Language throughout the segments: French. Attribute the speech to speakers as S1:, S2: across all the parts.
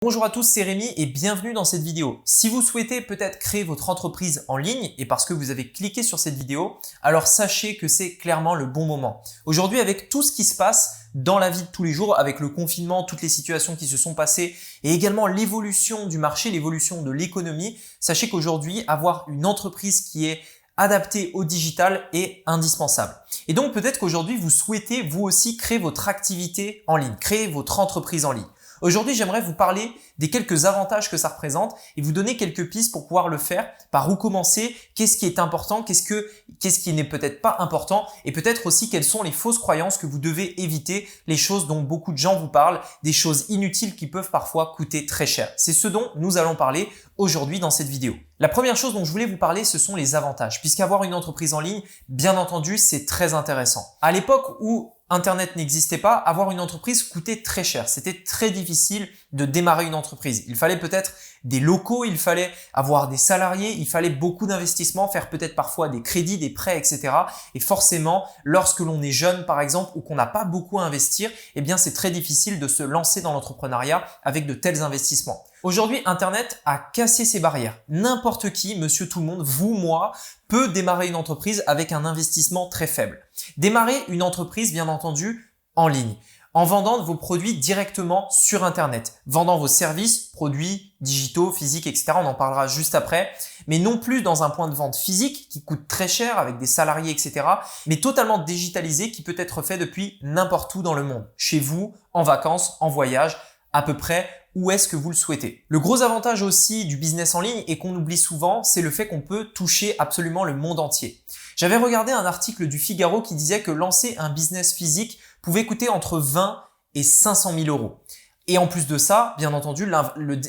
S1: Bonjour à tous, c'est Rémi et bienvenue dans cette vidéo. Si vous souhaitez peut-être créer votre entreprise en ligne et parce que vous avez cliqué sur cette vidéo, alors sachez que c'est clairement le bon moment. Aujourd'hui, avec tout ce qui se passe dans la vie de tous les jours, avec le confinement, toutes les situations qui se sont passées et également l'évolution du marché, l'évolution de l'économie, sachez qu'aujourd'hui, avoir une entreprise qui est adaptée au digital est indispensable. Et donc peut-être qu'aujourd'hui, vous souhaitez vous aussi créer votre activité en ligne, créer votre entreprise en ligne. Aujourd'hui, j'aimerais vous parler des quelques avantages que ça représente et vous donner quelques pistes pour pouvoir le faire, par où commencer, qu'est-ce qui est important, qu'est-ce qui n'est peut-être pas important et peut-être aussi quelles sont les fausses croyances que vous devez éviter, les choses dont beaucoup de gens vous parlent, des choses inutiles qui peuvent parfois coûter très cher. C'est ce dont nous allons parler aujourd'hui dans cette vidéo. La première chose dont je voulais vous parler, ce sont les avantages, puisqu'avoir une entreprise en ligne, bien entendu, c'est très intéressant. À l'époque où Internet n'existait pas, avoir une entreprise coûtait très cher. C'était très difficile de démarrer une entreprise. Il fallait peut-être des locaux, il fallait avoir des salariés, il fallait beaucoup d'investissements, faire peut-être parfois des crédits, des prêts, etc. Et forcément, lorsque l'on est jeune, par exemple, ou qu'on n'a pas beaucoup à investir, eh bien, c'est très difficile de se lancer dans l'entrepreneuriat avec de tels investissements. Aujourd'hui, Internet a cassé ces barrières. N'importe qui, monsieur tout le monde, vous, moi, peut démarrer une entreprise avec un investissement très faible. Démarrer une entreprise, bien entendu, en ligne, en vendant vos produits directement sur Internet, vendant vos services, produits digitaux, physiques, etc. On en parlera juste après, mais non plus dans un point de vente physique qui coûte très cher avec des salariés, etc., mais totalement digitalisé qui peut être fait depuis n'importe où dans le monde, chez vous, en vacances, en voyage, à peu près où est-ce que vous le souhaitez. Le gros avantage aussi du business en ligne et qu'on oublie souvent, c'est le fait qu'on peut toucher absolument le monde entier. J'avais regardé un article du Figaro qui disait que lancer un business physique pouvait coûter entre 20 et 500 000 euros. Et en plus de ça, bien entendu,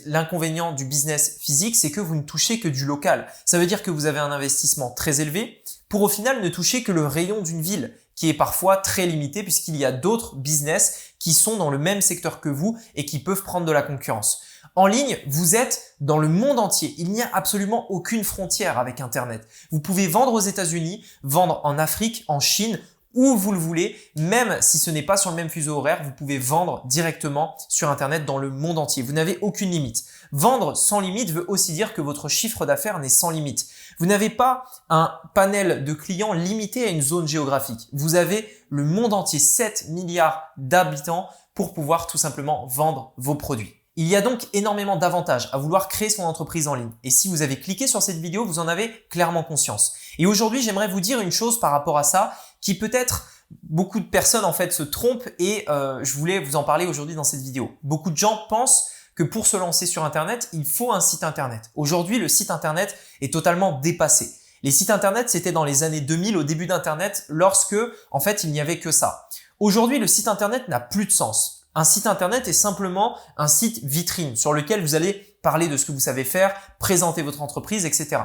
S1: l'inconvénient du business physique, c'est que vous ne touchez que du local. Ça veut dire que vous avez un investissement très élevé pour au final ne toucher que le rayon d'une ville, qui est parfois très limité puisqu'il y a d'autres business qui sont dans le même secteur que vous et qui peuvent prendre de la concurrence. En ligne, vous êtes dans le monde entier. Il n'y a absolument aucune frontière avec Internet. Vous pouvez vendre aux États-Unis, vendre en Afrique, en Chine, où vous le voulez, même si ce n'est pas sur le même fuseau horaire, vous pouvez vendre directement sur Internet dans le monde entier. Vous n'avez aucune limite. Vendre sans limite veut aussi dire que votre chiffre d'affaires n'est sans limite. Vous n'avez pas un panel de clients limité à une zone géographique. Vous avez le monde entier, 7 milliards d'habitants pour pouvoir tout simplement vendre vos produits. Il y a donc énormément d'avantages à vouloir créer son entreprise en ligne. Et si vous avez cliqué sur cette vidéo, vous en avez clairement conscience. Et aujourd'hui, j'aimerais vous dire une chose par rapport à ça qui peut-être beaucoup de personnes en fait se trompent et je voulais vous en parler aujourd'hui dans cette vidéo. Beaucoup de gens pensent que pour se lancer sur Internet, il faut un site Internet. Aujourd'hui, le site Internet est totalement dépassé. Les sites Internet, c'était dans les années 2000, au début d'Internet, lorsque en fait, il n'y avait que ça. Aujourd'hui, le site Internet n'a plus de sens. Un site Internet est simplement un site vitrine sur lequel vous allez parler de ce que vous savez faire, présenter votre entreprise, etc.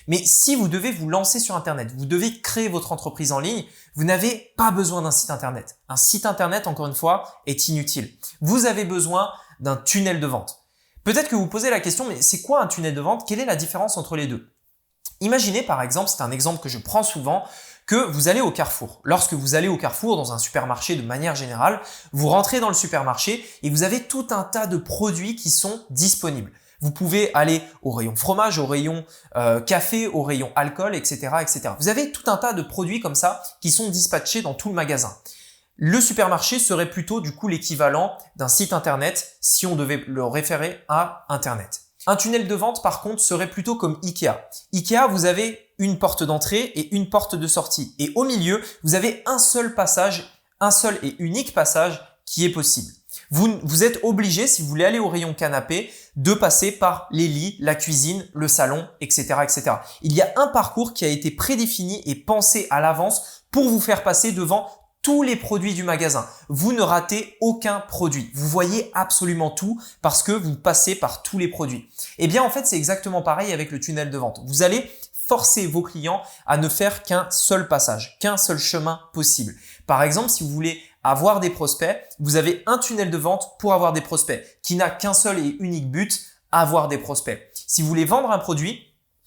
S1: Mais si vous devez vous lancer sur Internet, vous devez créer votre entreprise en ligne, vous n'avez pas besoin d'un site Internet. Un site Internet, encore une fois, est inutile. Vous avez besoin d'un tunnel de vente. Peut-être que vous posez la question, mais c'est quoi un tunnel de vente? Quelle est la différence entre les deux? Imaginez par exemple, c'est un exemple que je prends souvent, que vous allez au Carrefour. Lorsque vous allez au Carrefour, dans un supermarché de manière générale, vous rentrez dans le supermarché et vous avez tout un tas de produits qui sont disponibles. Vous pouvez aller au rayon fromage, au rayon café, au rayon alcool, etc., etc. Vous avez tout un tas de produits comme ça qui sont dispatchés dans tout le magasin. Le supermarché serait plutôt du coup l'équivalent d'un site Internet si on devait le référer à Internet. Un tunnel de vente, par contre, serait plutôt comme Ikea. Ikea, vous avez une porte d'entrée et une porte de sortie. Et au milieu, vous avez un seul passage, un seul et unique passage qui est possible. Vous êtes obligé, si vous voulez aller au rayon canapé, de passer par les lits, la cuisine, le salon, etc., etc. Il y a un parcours qui a été prédéfini et pensé à l'avance pour vous faire passer devant tous les produits du magasin. Vous ne ratez aucun produit. Vous voyez absolument tout parce que vous passez par tous les produits. Eh bien, en fait, c'est exactement pareil avec le tunnel de vente. Vous allez forcer vos clients à ne faire qu'un seul passage, qu'un seul chemin possible. Par exemple, si vous voulez avoir des prospects, vous avez un tunnel de vente pour avoir des prospects qui n'a qu'un seul et unique but, avoir des prospects. Si vous voulez vendre un produit,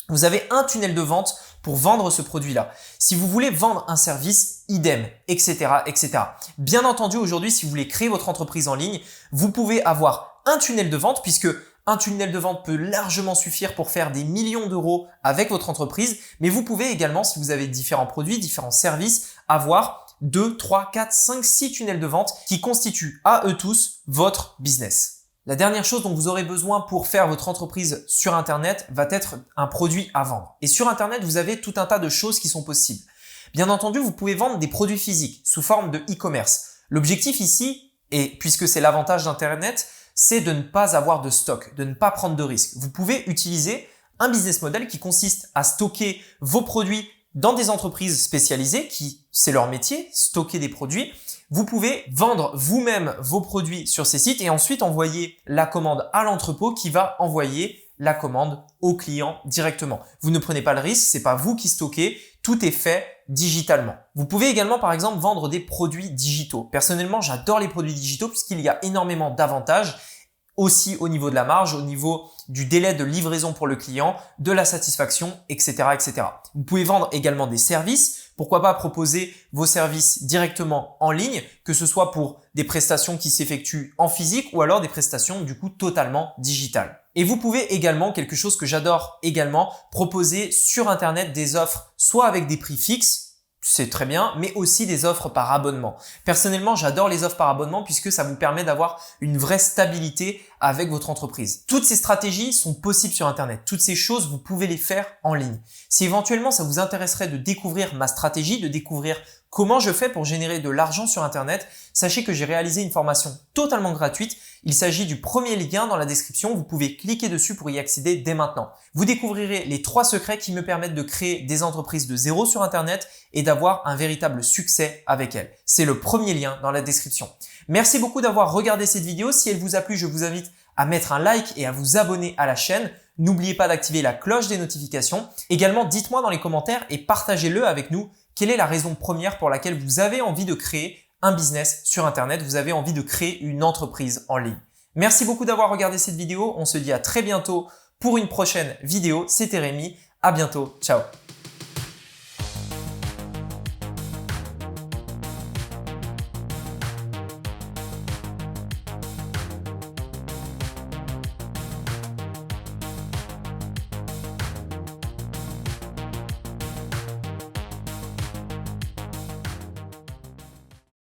S1: vous avez un tunnel de vente pour vendre ce produit-là. Si vous voulez vendre un service, idem, etc., etc. Bien entendu, aujourd'hui, si vous voulez créer votre entreprise en ligne, vous pouvez avoir un tunnel de vente puisque un tunnel de vente peut largement suffire pour faire des millions d'euros avec votre entreprise, mais vous pouvez également, si vous avez différents produits, différents services, avoir 2, 3, 4, 5, 6 tunnels de vente qui constituent à eux tous votre business. La dernière chose dont vous aurez besoin pour faire votre entreprise sur Internet va être un produit à vendre. Et sur Internet, vous avez tout un tas de choses qui sont possibles. Bien entendu, vous pouvez vendre des produits physiques sous forme de e-commerce. L'objectif ici, et puisque c'est l'avantage d'Internet, c'est de ne pas avoir de stock, de ne pas prendre de risques. Vous pouvez utiliser un business model qui consiste à stocker vos produits dans des entreprises spécialisées qui, c'est leur métier, stocker des produits. Vous pouvez vendre vous-même vos produits sur ces sites et ensuite envoyer la commande à l'entrepôt qui va envoyer la commande au client directement. Vous ne prenez pas le risque, c'est pas vous qui stockez, tout est fait digitalement. Vous pouvez également par exemple vendre des produits digitaux. Personnellement, j'adore les produits digitaux puisqu'il y a énormément d'avantages aussi au niveau de la marge, au niveau du délai de livraison pour le client, de la satisfaction, etc., etc. Vous pouvez vendre également des services. Pourquoi pas proposer vos services directement en ligne, que ce soit pour des prestations qui s'effectuent en physique ou alors des prestations du coup totalement digitales. Et vous pouvez également, quelque chose que j'adore également, proposer sur Internet des offres soit avec des prix fixes, c'est très bien, mais aussi des offres par abonnement. Personnellement, j'adore les offres par abonnement puisque ça vous permet d'avoir une vraie stabilité avec votre entreprise. Toutes ces stratégies sont possibles sur Internet. Toutes ces choses, vous pouvez les faire en ligne. Si éventuellement ça vous intéresserait de découvrir ma stratégie, de découvrir comment je fais pour générer de l'argent sur Internet, sachez que j'ai réalisé une formation totalement gratuite. Il s'agit du premier lien dans la description. Vous pouvez cliquer dessus pour y accéder dès maintenant. Vous découvrirez les 3 secrets qui me permettent de créer des entreprises de zéro sur Internet et d'avoir un véritable succès avec elles. C'est le premier lien dans la description. Merci beaucoup d'avoir regardé cette vidéo. Si elle vous a plu, je vous invite à mettre un like et à vous abonner à la chaîne. N'oubliez pas d'activer la cloche des notifications. Également, dites-moi dans les commentaires et partagez-le avec nous. Quelle est la raison première pour laquelle vous avez envie de créer un business sur Internet, vous avez envie de créer une entreprise en ligne? Merci beaucoup d'avoir regardé cette vidéo. On se dit à très bientôt pour une prochaine vidéo. C'était Rémi. À bientôt. Ciao.